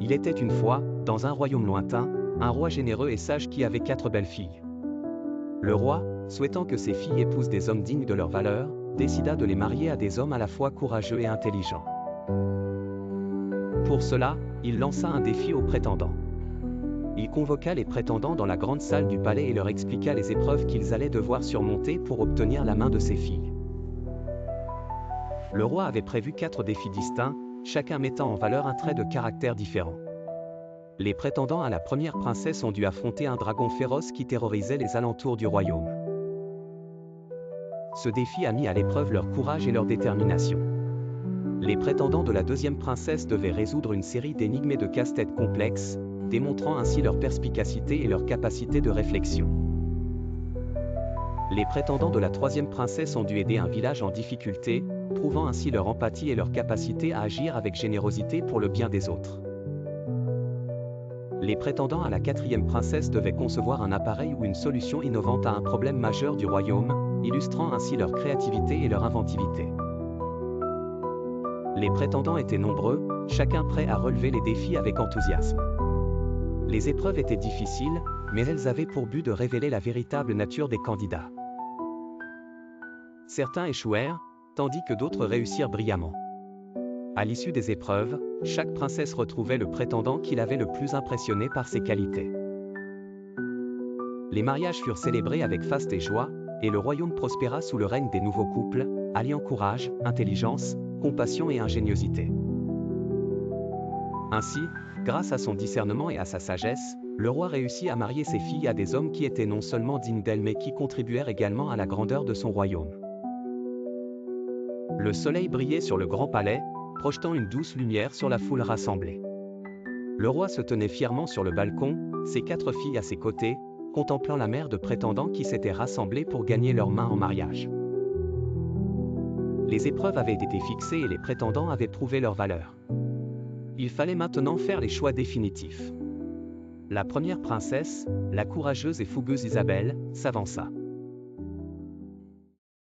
Il était une fois, dans un royaume lointain, un roi généreux et sage qui avait 4 belles filles. Le roi, souhaitant que ses filles épousent des hommes dignes de leur valeur, décida de les marier à des hommes à la fois courageux et intelligents. Pour cela, il lança un défi aux prétendants. Il convoqua les prétendants dans la grande salle du palais et leur expliqua les épreuves qu'ils allaient devoir surmonter pour obtenir la main de ses filles. Le roi avait prévu 4 défis distincts, chacun mettant en valeur un trait de caractère différent. Les prétendants à la première princesse ont dû affronter un dragon féroce qui terrorisait les alentours du royaume. Ce défi a mis à l'épreuve leur courage et leur détermination. Les prétendants de la deuxième princesse devaient résoudre une série d'énigmes et de casse-têtes complexes, démontrant ainsi leur perspicacité et leur capacité de réflexion. Les prétendants de la troisième princesse ont dû aider un village en difficulté, prouvant ainsi leur empathie et leur capacité à agir avec générosité pour le bien des autres. Les prétendants à la quatrième princesse devaient concevoir un appareil ou une solution innovante à un problème majeur du royaume, illustrant ainsi leur créativité et leur inventivité. Les prétendants étaient nombreux, chacun prêt à relever les défis avec enthousiasme. Les épreuves étaient difficiles, mais elles avaient pour but de révéler la véritable nature des candidats. Certains échouèrent, tandis que d'autres réussirent brillamment. À l'issue des épreuves, chaque princesse retrouvait le prétendant qui l'avait le plus impressionné par ses qualités. Les mariages furent célébrés avec faste et joie, et le royaume prospéra sous le règne des nouveaux couples, alliant courage, intelligence, compassion et ingéniosité. Ainsi, grâce à son discernement et à sa sagesse, le roi réussit à marier ses filles à des hommes qui étaient non seulement dignes d'elle mais qui contribuèrent également à la grandeur de son royaume. Le soleil brillait sur le grand palais, projetant une douce lumière sur la foule rassemblée. Le roi se tenait fièrement sur le balcon, ses 4 filles à ses côtés, contemplant la mer de prétendants qui s'étaient rassemblés pour gagner leurs mains en mariage. Les épreuves avaient été fixées et les prétendants avaient prouvé leur valeur. Il fallait maintenant faire les choix définitifs. La première princesse, la courageuse et fougueuse Isabelle, s'avança.